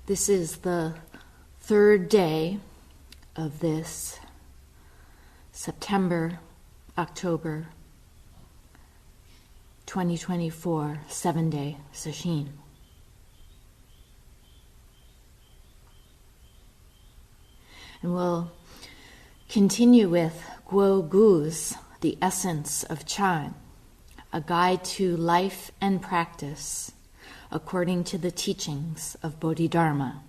This is the third day of this September-October 2024 7-day sesshin. And we'll continue with Guo Gu's The Essence of Chan, a guide to life and practice according to the teachings of Bodhidharma.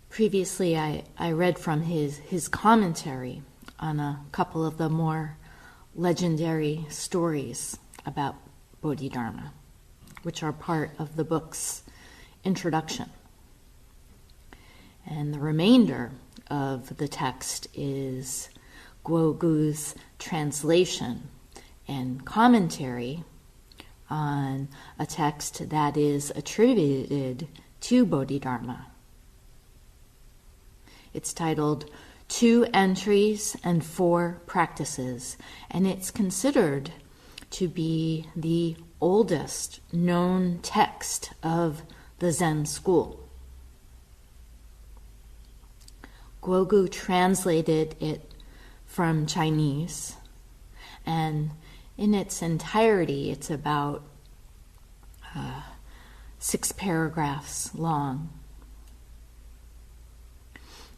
Previously, I read from his commentary on a couple of the more legendary stories about Bodhidharma, which are part of the book's introduction. And the remainder of the text is Guo Gu's translation and commentary on a text that is attributed to Bodhidharma. It's titled 2 Entries and 4 Practices, and it's considered to be the oldest known text of the Zen school. Guo Gu translated it from Chinese, and in its entirety, it's about 6 paragraphs long.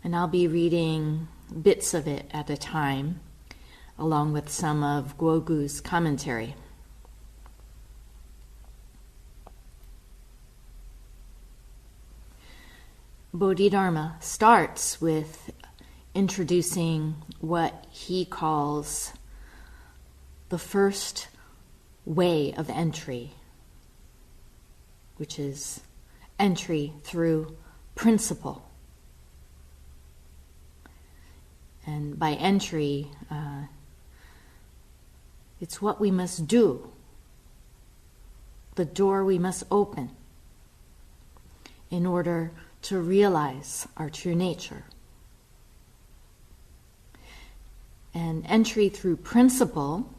And I'll be reading bits of it at a time, along with some of Guo Gu's commentary. Bodhidharma starts with introducing what he calls the first way of entry, which is entry through principle. And by entry, it's what we must do, the door we must open in order to realize our true nature. And entry through principle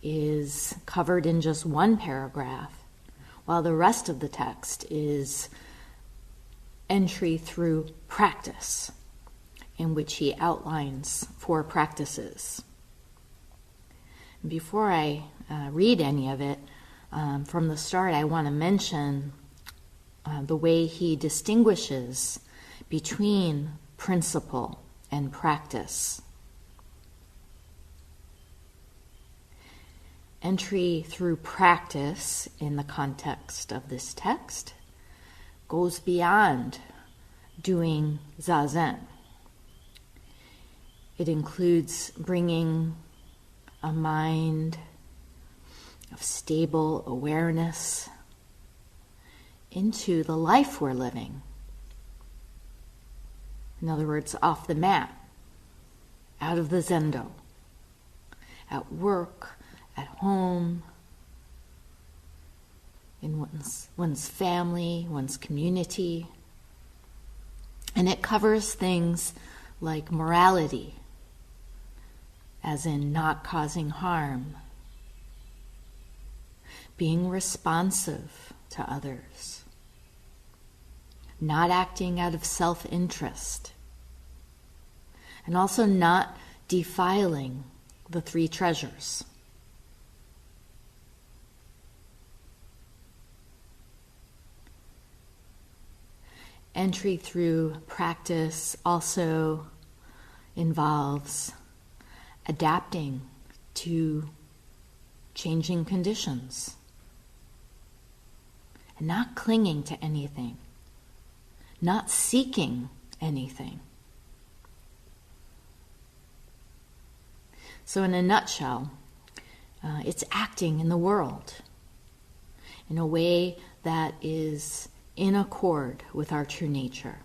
is covered in just 1 paragraph, while the rest of the text is entry through practice, in which he outlines 4 practices. Before I read any of it, from the start I want to mention the way he distinguishes between principle and practice. Entry through practice, in the context of this text, goes beyond doing zazen. It includes bringing a mind of stable awareness into the life we're living. In other words, off the mat, out of the zendo, at work, at home, in one's family, one's community. And it covers things like morality, as in not causing harm, being responsive to others, not acting out of self-interest, and also not defiling the 3 treasures. Entry through practice also involves adapting to changing conditions and not clinging to anything, not seeking anything. So in a nutshell, it's acting in the world in a way that is in accord with our true nature.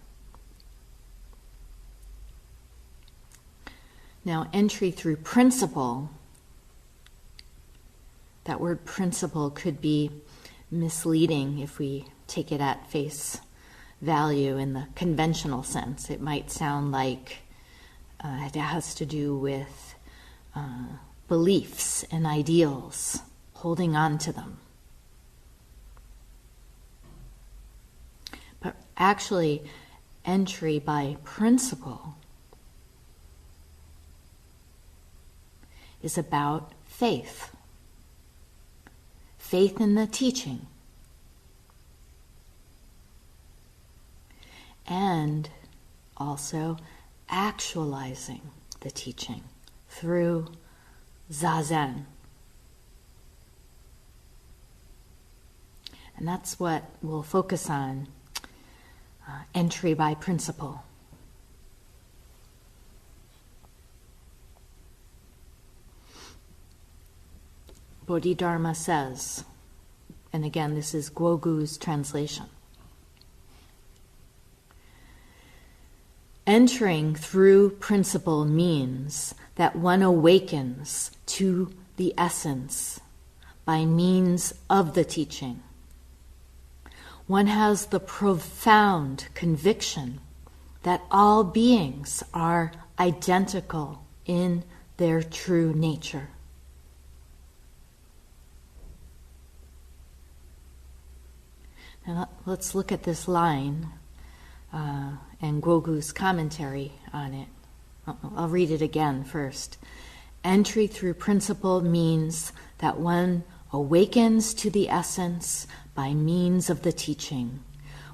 Now, entry through principle, that word principle could be misleading if we take it at face value in the conventional sense. It might sound like it has to do with beliefs and ideals, holding on to them, Actually, entry by principle is about faith. Faith in the teaching. And also actualizing the teaching through zazen. And that's what we'll focus on, entry by principle. Bodhidharma says, and again this is Guogu's translation, entering through principle means that one awakens to the essence by means of the teaching. One has the profound conviction that all beings are identical in their true nature. Now let's look at this line and Guogu's commentary on it. I'll read it again first. Entry through principle means that one awakens to the essence by means of the teaching.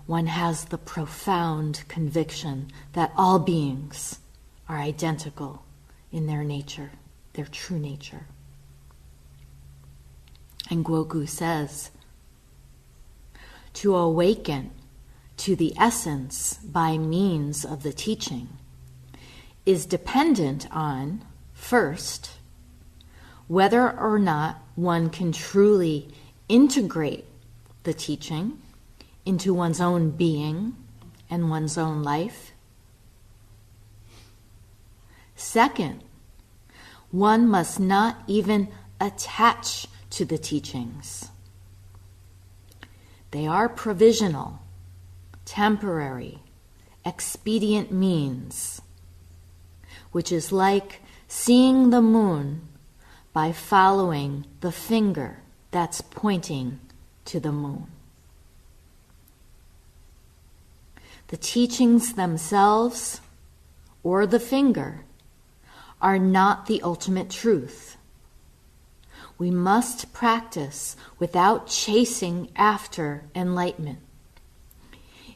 One has the profound conviction that all beings are identical in their nature, their true nature. And Guogu says, to awaken to the essence by means of the teaching is dependent on, first, whether or not one can truly integrate the teaching into one's own being and one's own life. Second, one must not even attach to the teachings. They are provisional, temporary, expedient means, which is like seeing the moon by following the finger that's pointing to the moon. The teachings themselves, or the finger, are not the ultimate truth. We must practice without chasing after enlightenment.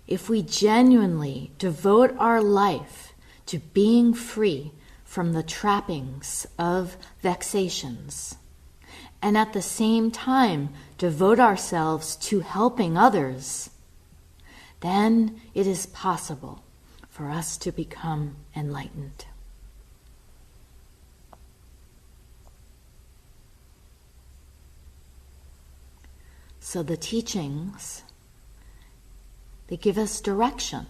If we genuinely devote our life to being free from the trappings of vexations, and at the same time devote ourselves to helping others, then it is possible for us to become enlightened. So the teachings, they give us direction.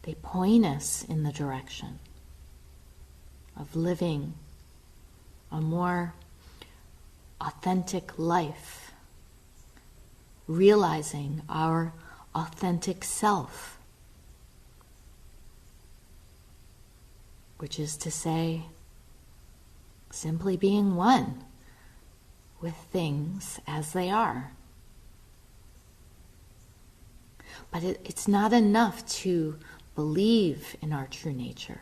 They point us in the direction of living a more authentic life, realizing our authentic self, which is to say, simply being one with things as they are. But it's not enough to believe in our true nature.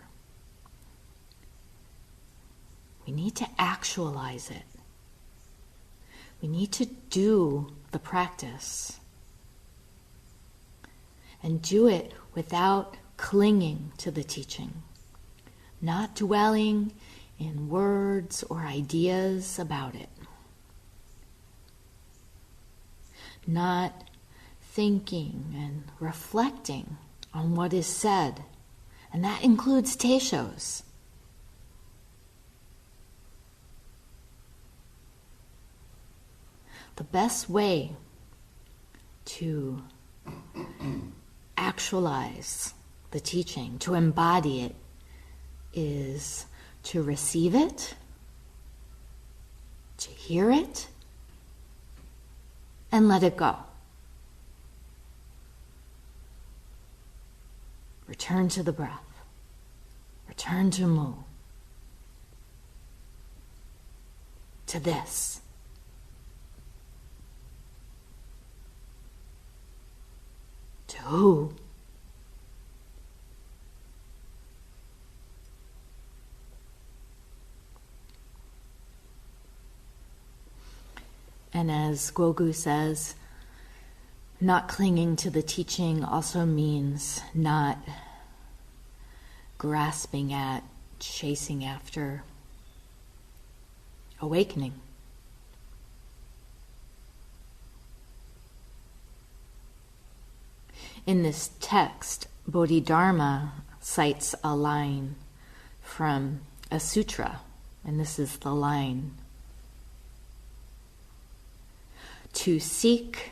We need to actualize it. We need to do the practice. And do it without clinging to the teaching, not dwelling in words or ideas about it, not thinking and reflecting on what is said, and that includes teishos. The best way to actualize the teaching, to embody it, is to receive it, to hear it, and let it go. Return to the breath. Return to mu. To this. To who? And as Gogu says, not clinging to the teaching also means not grasping at, chasing after awakening. In this text, Bodhidharma cites a line from a sutra, and this is the line: "To seek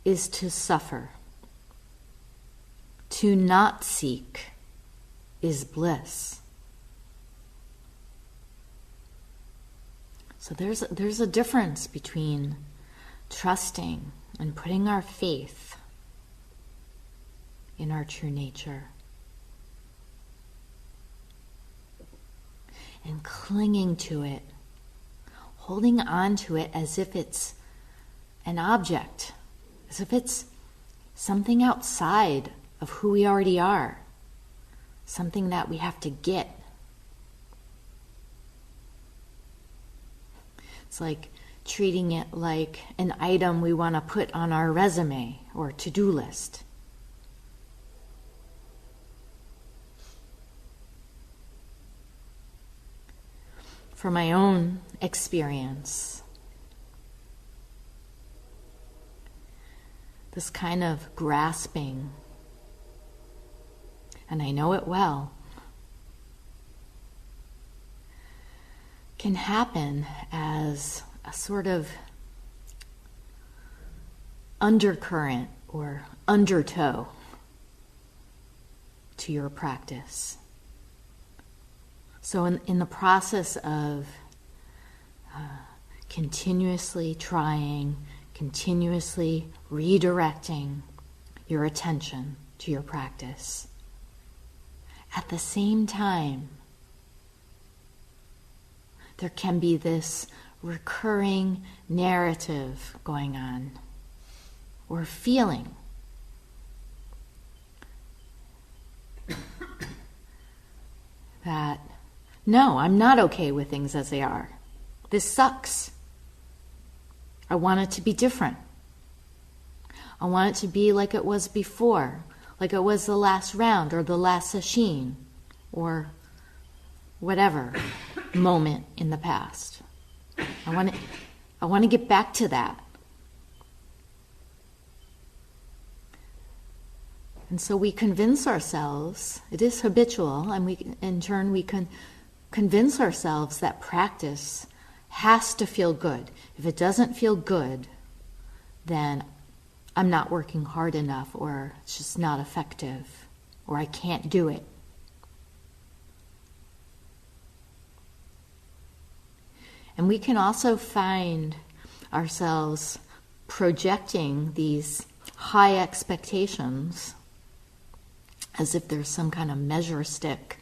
is to suffer. To not seek is bliss." So there's a difference between trusting and putting our faith in our true nature and clinging to it, holding on to it as if it's an object, as if it's something outside of who we already are, something that we have to get. It's like treating it like an item we want to put on our resume or to-do list. From my own experience, this kind of grasping, and I know it well, can happen as a sort of undercurrent or undertow to your practice. So in the process of continuously trying, continuously redirecting your attention to your practice, at the same time, there can be this recurring narrative going on, or feeling that, no, I'm not okay with things as they are. This sucks. I want it to be different. I want it to be like it was before, like it was the last round or the last sesshin or whatever moment in the past. I want to get back to that. And so we convince ourselves, it is habitual, and we can convince ourselves that practice has to feel good. If it doesn't feel good, then I'm not working hard enough, or it's just not effective, or I can't do it. And we can also find ourselves projecting these high expectations as if there's some kind of measure stick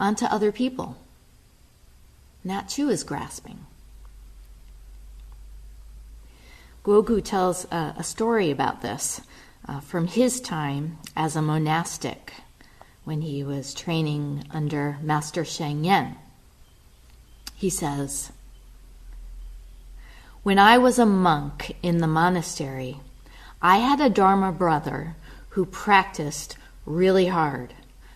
onto other people. And that too is grasping. Gogu tells a story about this from his time as a monastic when he was training under Master Sheng Yen. He says, "When I was a monk in the monastery, I had a Dharma brother who practiced really hard,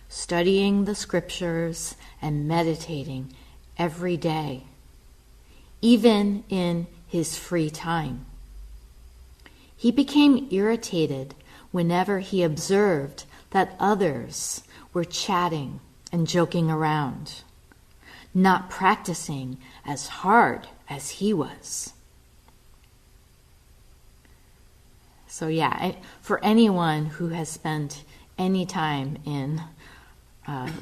studying the scriptures and meditating every day, even in his free time. He became irritated whenever he observed that others were chatting and joking around, not practicing as hard as he was." So for anyone who has spent any time in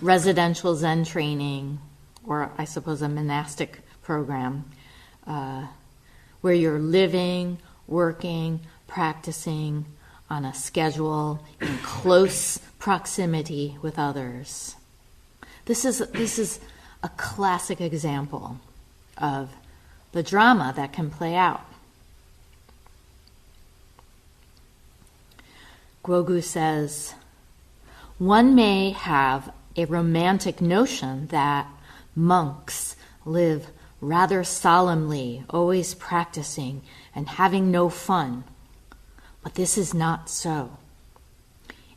residential Zen training, or I suppose a monastic program, where you're living, working, practicing on a schedule in close proximity with others, this is a classic example of the drama that can play out. Grogu says, one may have a romantic notion that monks live rather solemnly, always practicing and having no fun. But this is not so.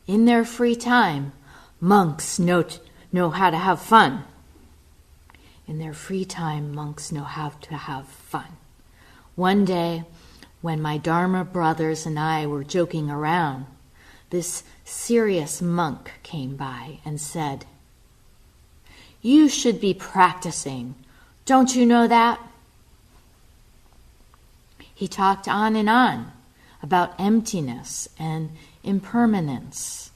In their free time, monks know how to have fun. In their free time, monks know how to have fun. One day, when my Dharma brothers and I were joking around, this serious monk came by and said, "You should be practicing. Don't you know that?" He talked on and on about emptiness and impermanence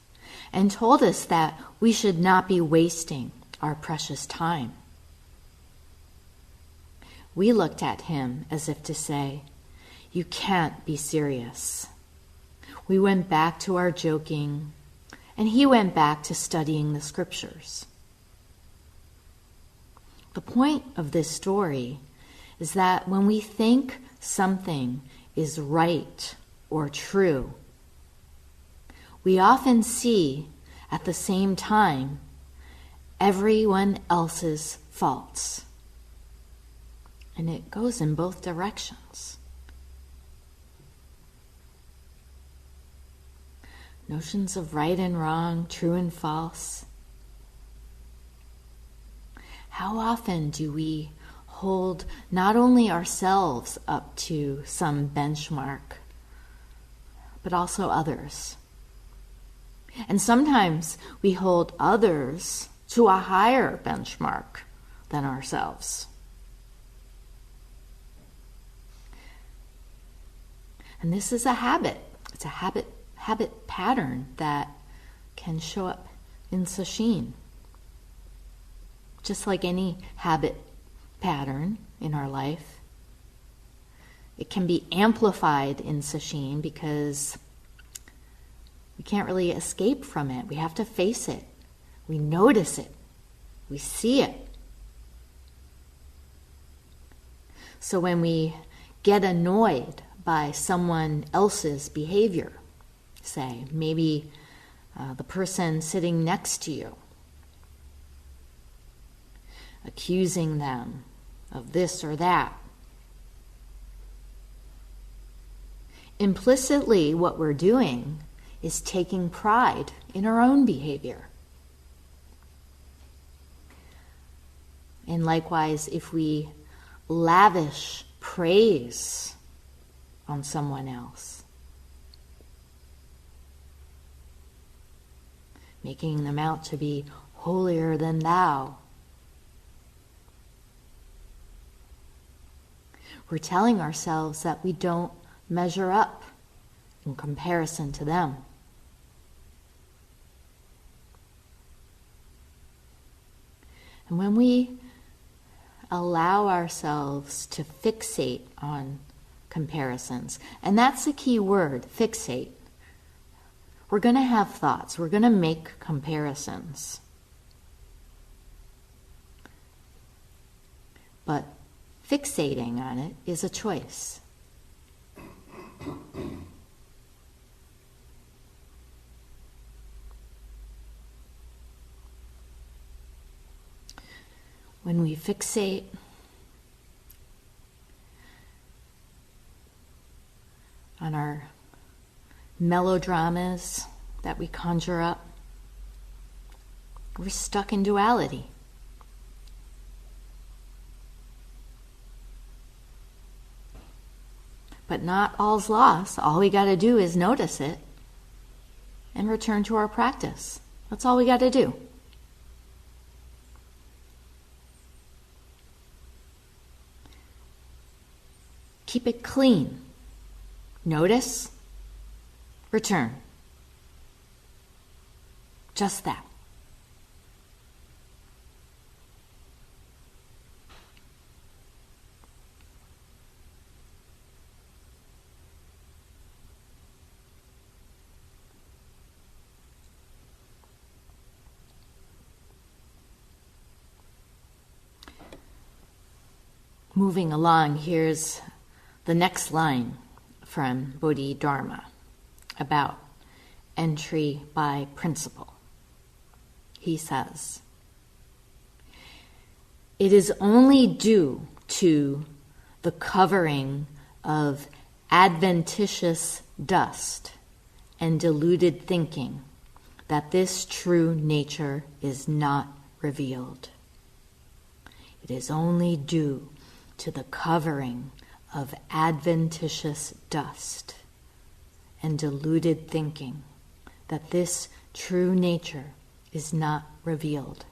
and told us that we should not be wasting our precious time. We looked at him as if to say, "You can't be serious." We went back to our joking, and he went back to studying the scriptures. The point of this story is that when we think something is right or true, we often see at the same time everyone else's faults. And it goes in both directions. Notions of right and wrong, true and false. How often do we hold not only ourselves up to some benchmark, but also others? And sometimes we hold others to a higher benchmark than ourselves. And this is a habit. It's a habit pattern that can show up in sesshin. Just like any habit pattern in our life, it can be amplified in sesshin because we can't really escape from it. We have to face it. We notice it. We see it. So when we get annoyed by someone else's behavior, say, maybe the person sitting next to you, accusing them of this or that, implicitly what we're doing is taking pride in our own behavior. And likewise, if we lavish praise on someone else, making them out to be holier than thou, we're telling ourselves that we don't measure up in comparison to them. And when we allow ourselves to fixate on comparisons, and that's the key word, fixate. We're going to have thoughts. We're going to make comparisons. But fixating on it is a choice. When we fixate on our melodramas that we conjure up, we're stuck in duality. But not all's lost. All we got to do is notice it and return to our practice. That's all we got to do. Keep it clean. Notice, return. Just that. Moving along, here's the next line from Bodhidharma about entry by principle. He says, "It is only due to the covering of adventitious dust and deluded thinking that this true nature is not revealed. It is only due to the covering of adventitious dust and deluded thinking that this true nature is not revealed."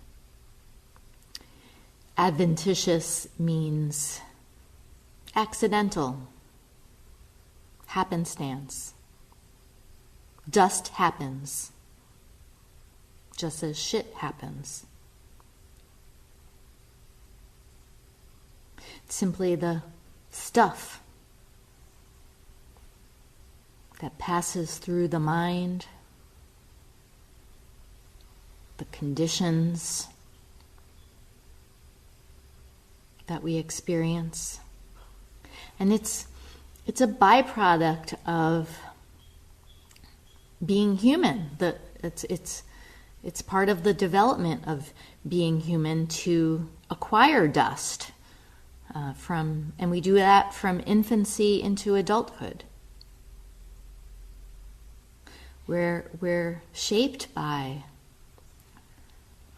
Adventitious means accidental, happenstance. Dust happens, just as shit happens. It's simply the stuff that passes through the mind, the conditions that we experience. And it's a byproduct of being human. It's part of the development of being human to acquire dust and we do that from infancy into adulthood. We're shaped by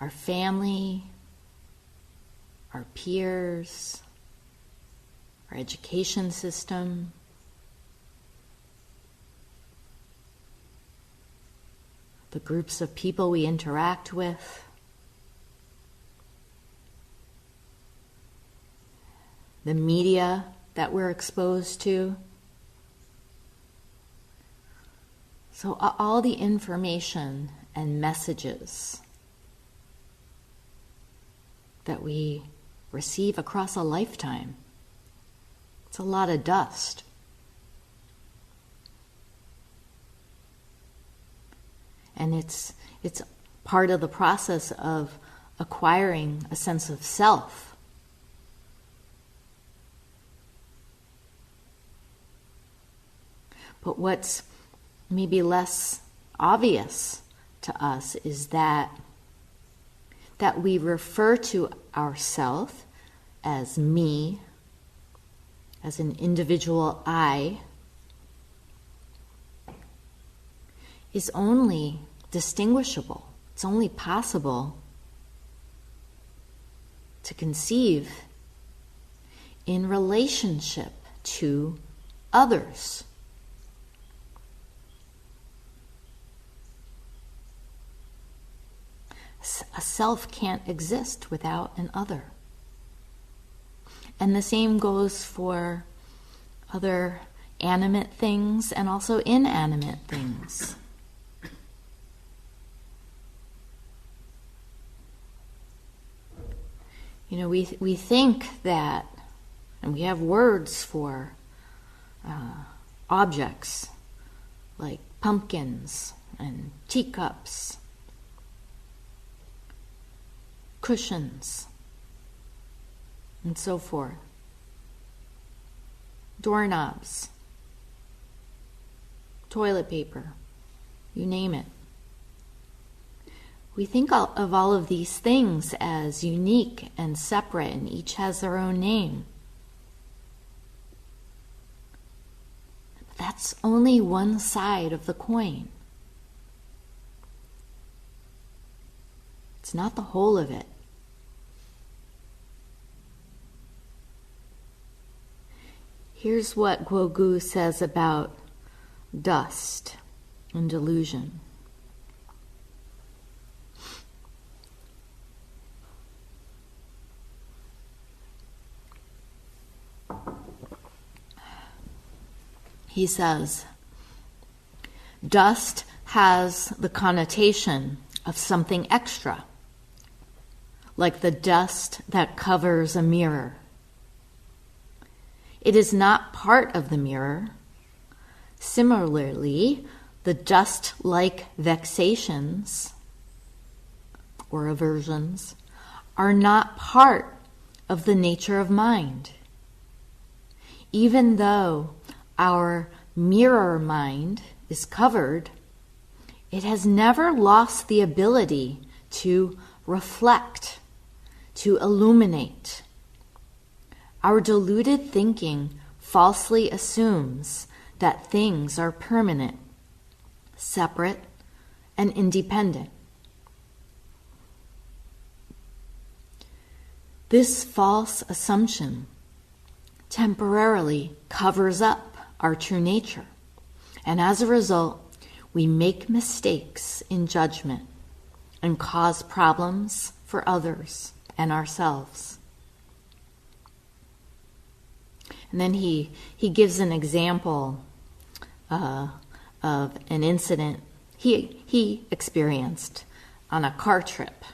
our family, our peers, our education system, the groups of people we interact with, the media that we're exposed to. So all the information and messages that we receive across a lifetime, it's a lot of dust. And it's part of the process of acquiring a sense of self. But what's maybe less obvious to us is that we refer to ourself as me, as an individual I, is only distinguishable. It's only possible to conceive in relationship to others. A self can't exist without an other. And the same goes for other animate things and also inanimate things. You know, we think that, and we have words for objects like pumpkins and teacups, cushions, and so forth. Doorknobs, toilet paper, you name it. We think of all of these things as unique and separate, and each has their own name. But that's only one side of the coin. It's not the whole of it. Here's what Guogu says about dust and delusion. He says, dust has the connotation of something extra, like the dust that covers a mirror. It is not part of the mirror. Similarly, the dust-like vexations or aversions are not part of the nature of mind. Even though our mirror mind is covered, it has never lost the ability to reflect, to illuminate. Our deluded thinking falsely assumes that things are permanent, separate, and independent. This false assumption temporarily covers up our true nature, and as a result, we make mistakes in judgment and cause problems for others and ourselves. And then he gives an example of an incident he experienced on a car trip.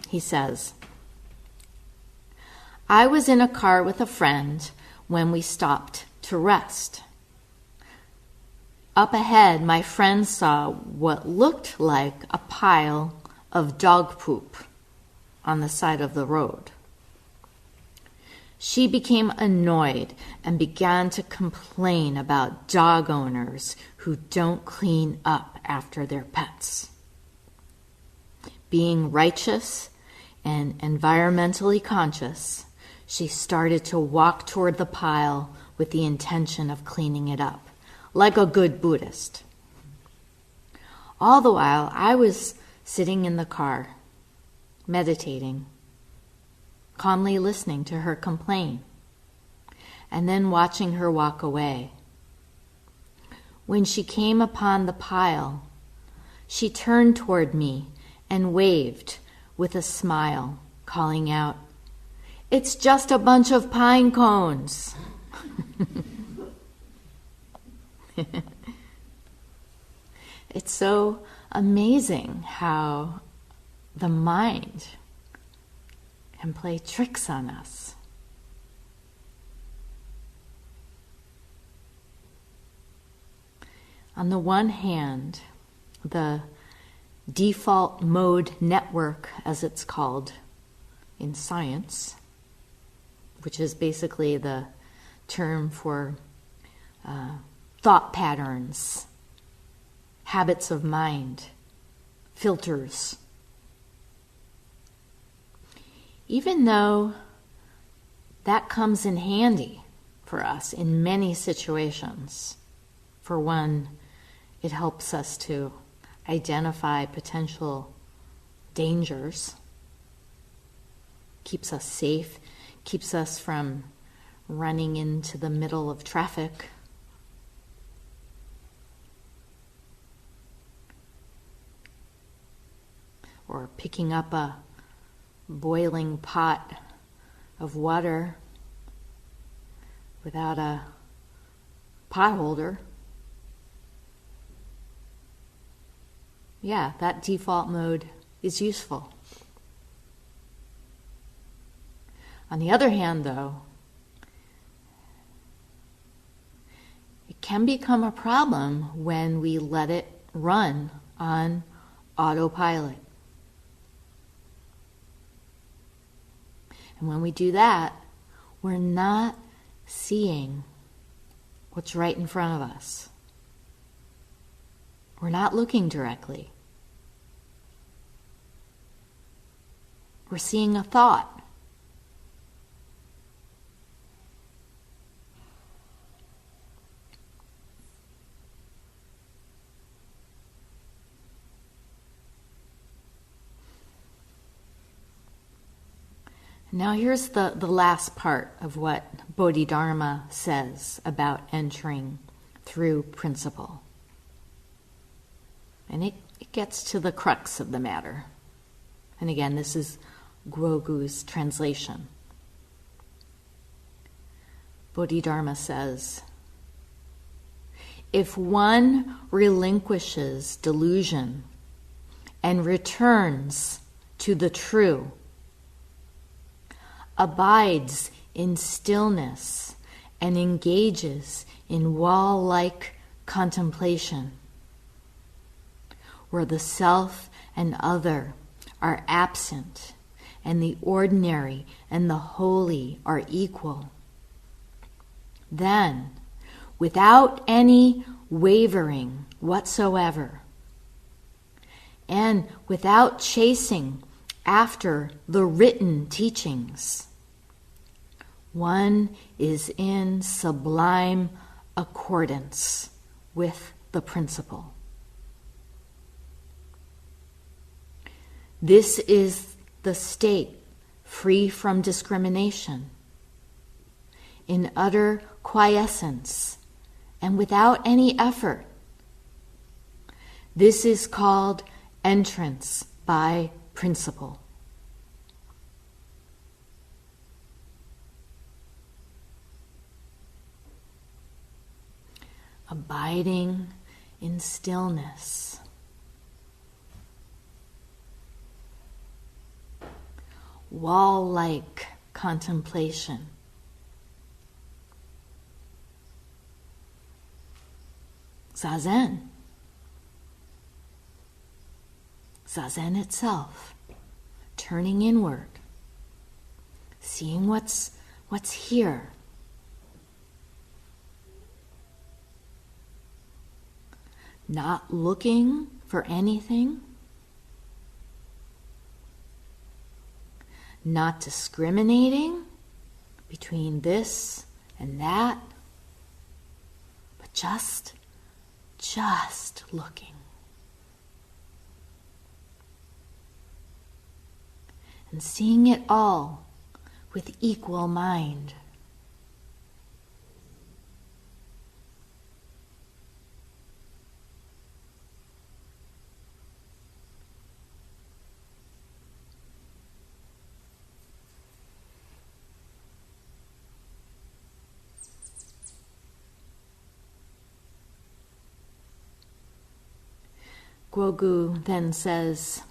He says, "I was in a car with a friend when we stopped to rest. Up ahead, my friend saw what looked like a pile of dog poop on the side of the road. She became annoyed and began to complain about dog owners who don't clean up after their pets. Being righteous and environmentally conscious, she started to walk toward the pile with the intention of cleaning it up, like a good Buddhist. All the while, I was sitting in the car, meditating, calmly listening to her complain, and then watching her walk away. When she came upon the pile, she turned toward me and waved with a smile, calling out, 'It's just a bunch of pine cones.'" It's so amazing how the mind can play tricks on us. On the one hand, the default mode network, as it's called in science, which is basically the term for thought patterns, habits of mind, filters. Even though that comes in handy for us in many situations, for one, it helps us to identify potential dangers, keeps us safe, keeps us from running into the middle of traffic. Or picking up a boiling pot of water without a pot holder. Yeah, that default mode is useful. On the other hand, though, it can become a problem when we let it run on autopilot. And when we do that, we're not seeing what's right in front of us. We're not looking directly. We're seeing a thought. Now here's the last part of what Bodhidharma says about entering through principle. And it gets to the crux of the matter. And again, this is Grogu's translation. Bodhidharma says, "If one relinquishes delusion and returns to the true, abides in stillness and engages in wall-like contemplation, where the self and other are absent and the ordinary and the holy are equal, then, without any wavering whatsoever, and without chasing after the written teachings. One is in sublime accordance with the principle. This is the state free from discrimination, in utter quiescence and without any effort. This is called entrance by principle. Abiding in stillness. Wall-like contemplation. Zazen. Zazen itself, turning inward, seeing what's here. Not looking for anything, not discriminating between this and that, but just looking. And seeing it all with equal mind. Guogu then says,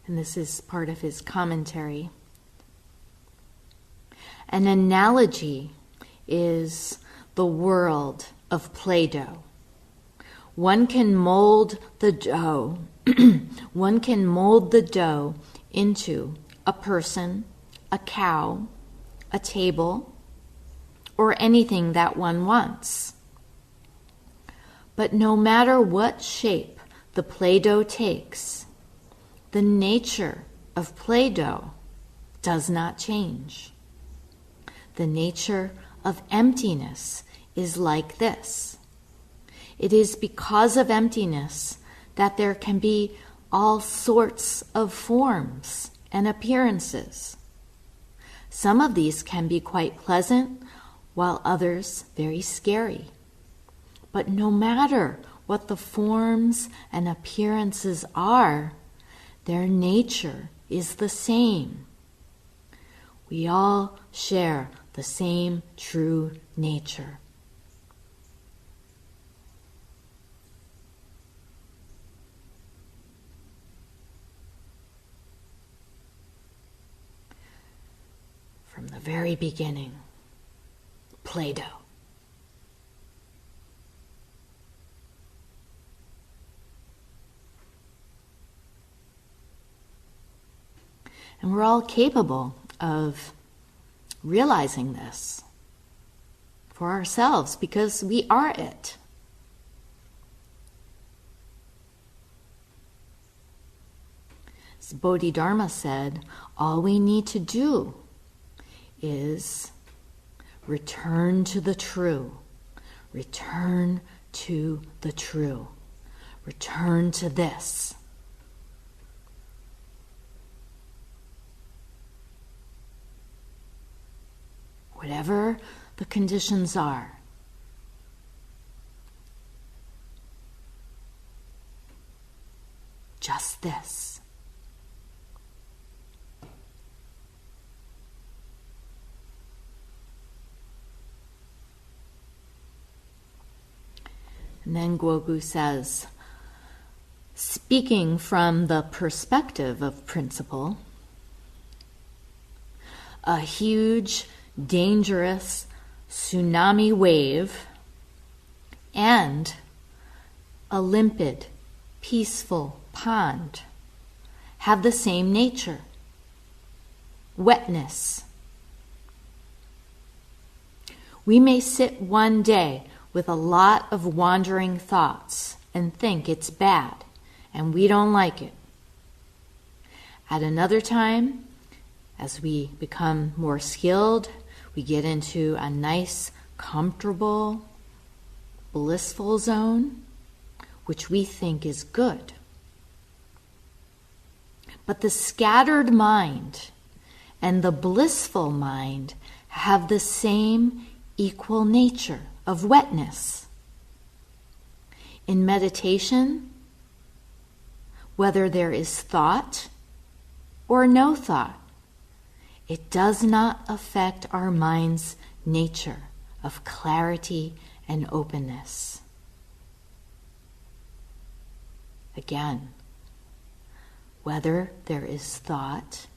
and this is part of his commentary, an analogy is the world of Play-Doh. One can mold the dough. One can mold the dough into a person, a cow, a table, or anything that one wants. But no matter what shape the Play-Doh takes, the nature of Play-Doh does not change. The nature of emptiness is like this. It is because of emptiness that there can be all sorts of forms and appearances. Some of these can be quite pleasant, while others very scary. But no matter what the forms and appearances are, their nature is the same. We all share the same true nature. From the very beginning, Play-Doh. And we're all capable of realizing this for ourselves because we are it. As Bodhidharma said, all we need to do is return to the true. Return to the true. Return to this. Whatever the conditions are. Just this. And then Guogu says, speaking from the perspective of principle, a huge, dangerous tsunami wave and a limpid, peaceful pond have the same nature, wetness. We may sit one day with a lot of wandering thoughts and think it's bad and we don't like it. At another time, as we become more skilled, we get into a nice, comfortable, blissful zone, which we think is good. But the scattered mind and the blissful mind have the same equal nature of wetness. In meditation, whether there is thought or no thought, it does not affect our mind's nature of clarity and openness. Again, whether there is thought,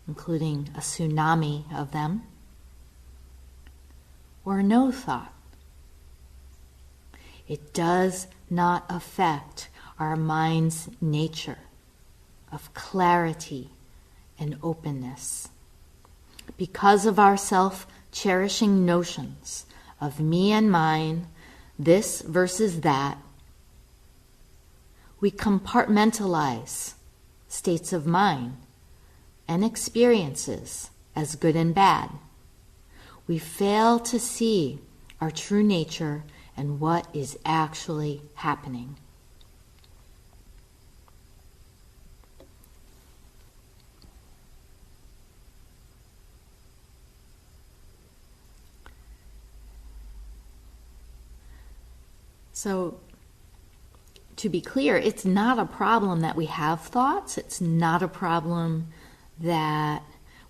including a tsunami of them, or no thought, it does not affect our mind's nature of clarity and openness. Because of our self-cherishing notions of me and mine, this versus that, we compartmentalize states of mind and experiences as good and bad. We fail to see our true nature and what is actually happening. So, to be clear, it's not a problem that we have thoughts. It's not a problem that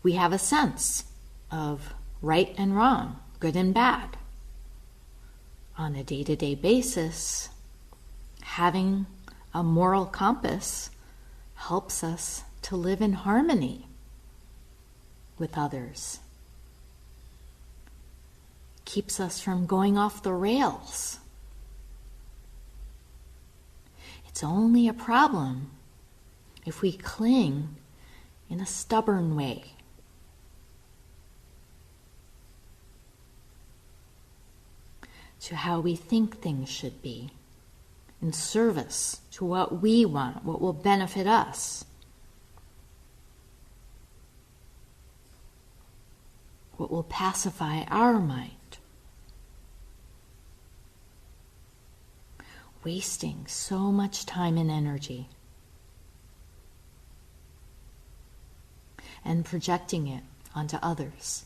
we have a sense of right and wrong, good and bad. On a day-to-day basis, having a moral compass helps us to live in harmony with others. Keeps us from going off the rails. It's only a problem if we cling in a stubborn way. To how we think things should be, in service to what we want, what will benefit us, what will pacify our mind. Wasting so much time and energy and projecting it onto others.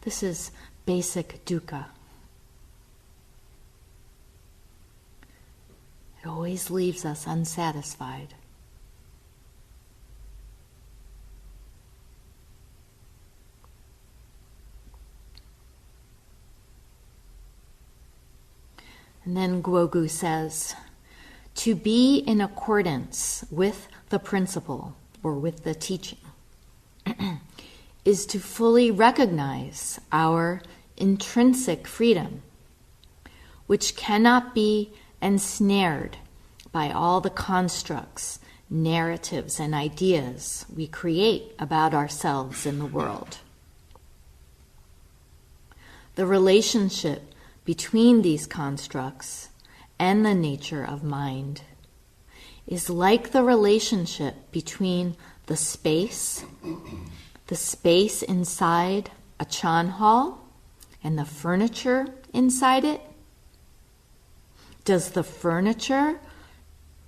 This is basic dukkha. It always leaves us unsatisfied. And then Guogu says, to be in accordance with the principle or with the teaching is to fully recognize our intrinsic freedom, which cannot be ensnared by all the constructs, narratives, and ideas we create about ourselves in the world. The relationship between these constructs and the nature of mind is like the relationship between the space inside a Chan hall and the furniture inside it. Does the furniture,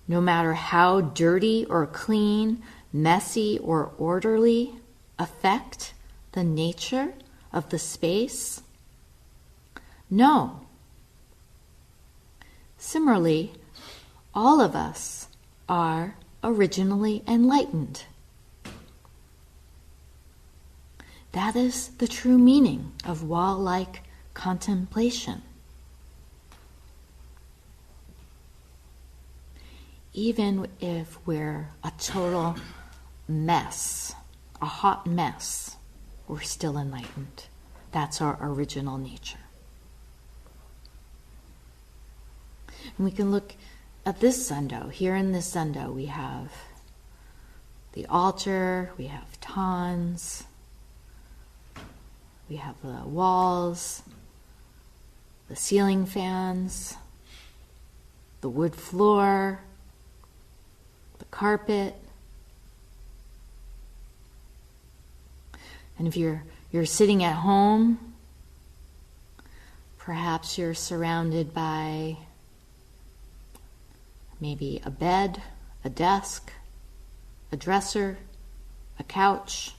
no matter how dirty or clean, messy or orderly, affect the nature of the space? No. Similarly, all of us are originally enlightened. That is the true meaning of wall-like contemplation. Even if we're a total mess, a hot mess, we're still enlightened. That's our original nature. And we can look at this zendo. Here in this zendo, we have the altar, we have tons, We have the walls, the ceiling fans, the wood floor, the carpet. And if you're sitting at home, perhaps you're surrounded by maybe a bed, a desk, a dresser, a couch,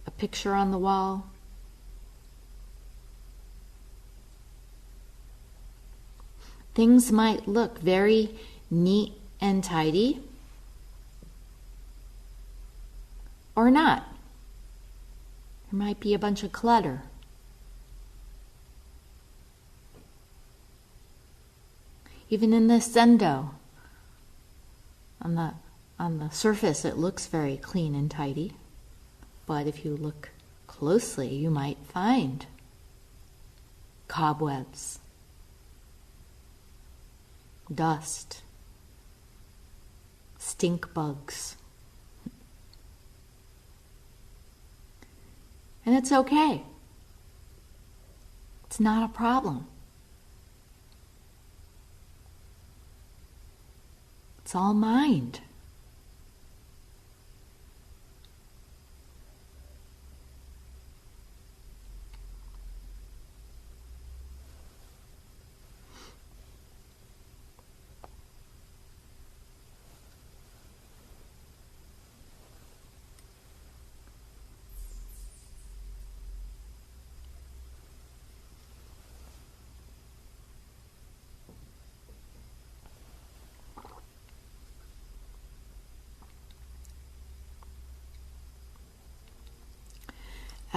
a picture on the wall. Things might look very neat and tidy, or not. There might be a bunch of clutter. Even in this zendo, on the surface it looks very clean and tidy, but if you look closely you might find cobwebs, dust, stink bugs. And it's okay. It's not a problem. It's all mind.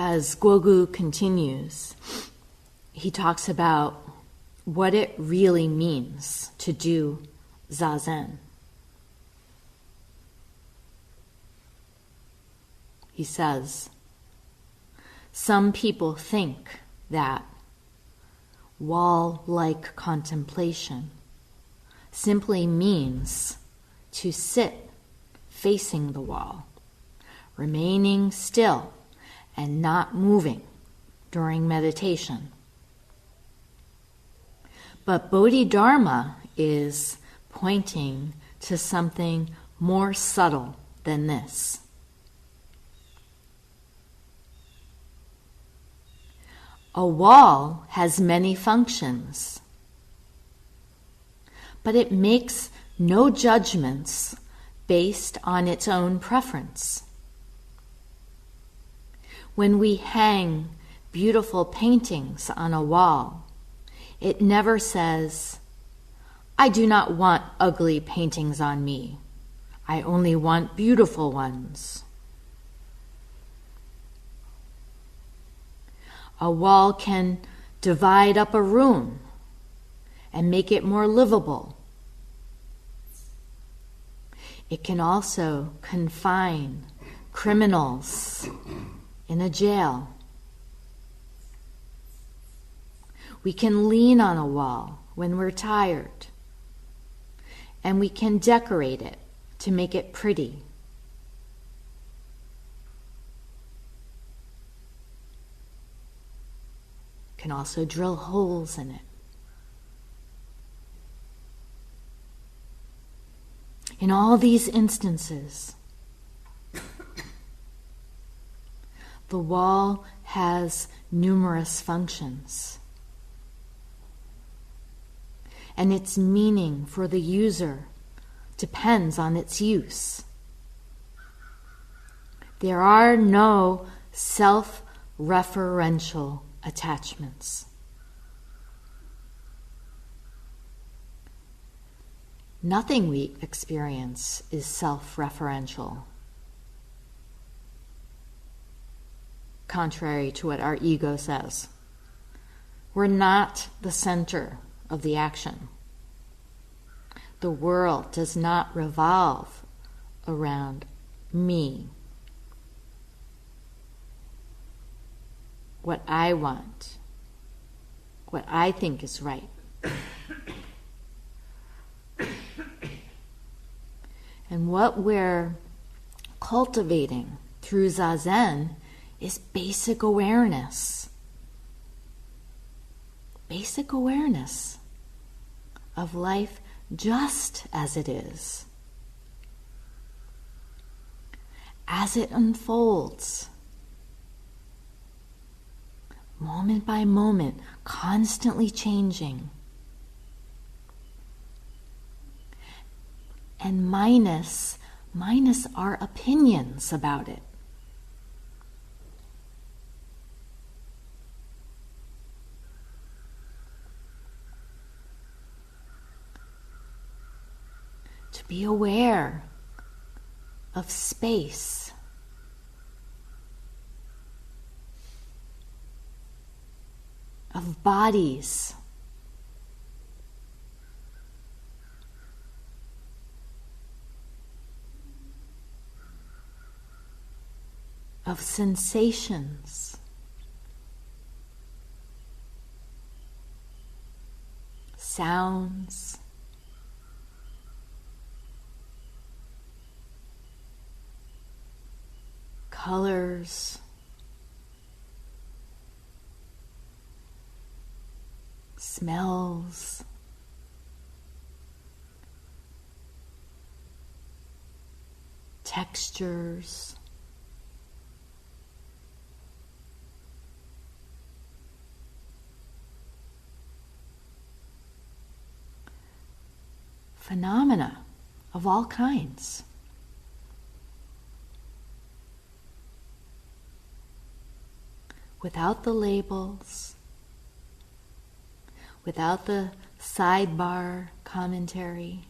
As Guogu continues, he talks about what it really means to do zazen. He says, some people think that wall-like contemplation simply means to sit facing the wall, remaining still and not moving during meditation. But Bodhidharma is pointing to something more subtle than this. A wall has many functions, but it makes no judgments based on its own preference. When we hang beautiful paintings on a wall, it never says, I do not want ugly paintings on me. I only want beautiful ones. A wall can divide up a room and make it more livable. It can also confine criminals in a jail. We can lean on a wall when we're tired, and we can decorate it to make it pretty. Can also drill holes in it. In all these instances, the wall has numerous functions, and its meaning for the user depends on its use. There are no self-referential attachments. Nothing we experience is self-referential, contrary to what our ego says. We're not the center of the action. The world does not revolve around me. What I want, what I think is right. And what we're cultivating through zazen is basic awareness. Basic awareness of life just as it is, as it unfolds, moment by moment, constantly changing, and minus our opinions about it. To be aware of space, of bodies, of sensations, sounds, colors, smells, textures, phenomena of all kinds. Without the labels, without the sidebar commentary,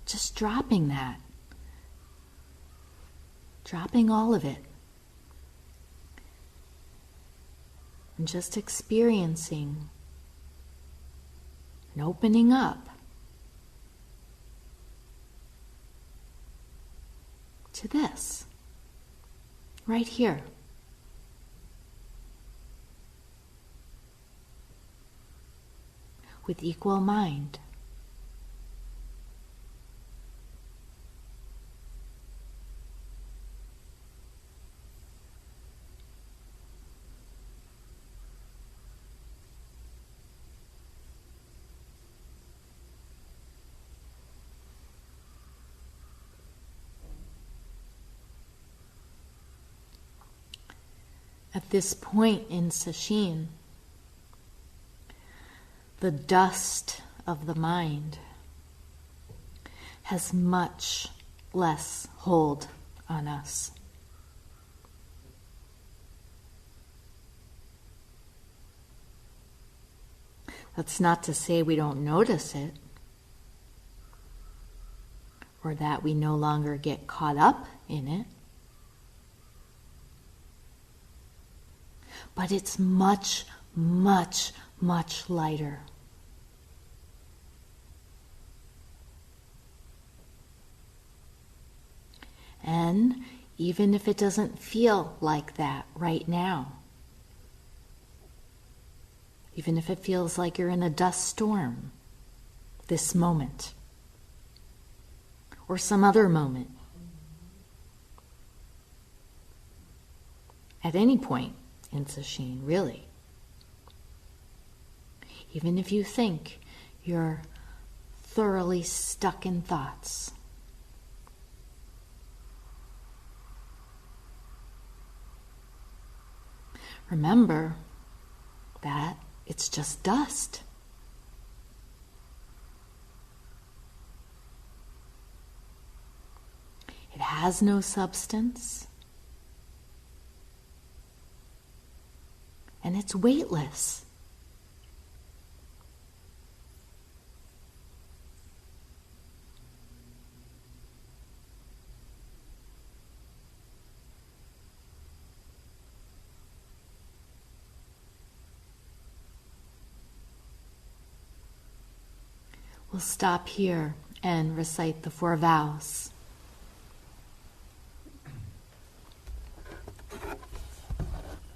just dropping that, dropping all of it, and just experiencing and opening up to this, right here. With equal mind. At this point in Sesshin, the dust of the mind has much less hold on us. That's not to say we don't notice it, or that we no longer get caught up in it. But it's much, much, much lighter. And even if it doesn't feel like that right now, even if it feels like you're in a dust storm this moment, or some other moment, at any point in Sesshin, really. Even if you think you're thoroughly stuck in thoughts, remember that it's just dust. It has no substance. And it's weightless. We'll stop here and recite the 4 vows.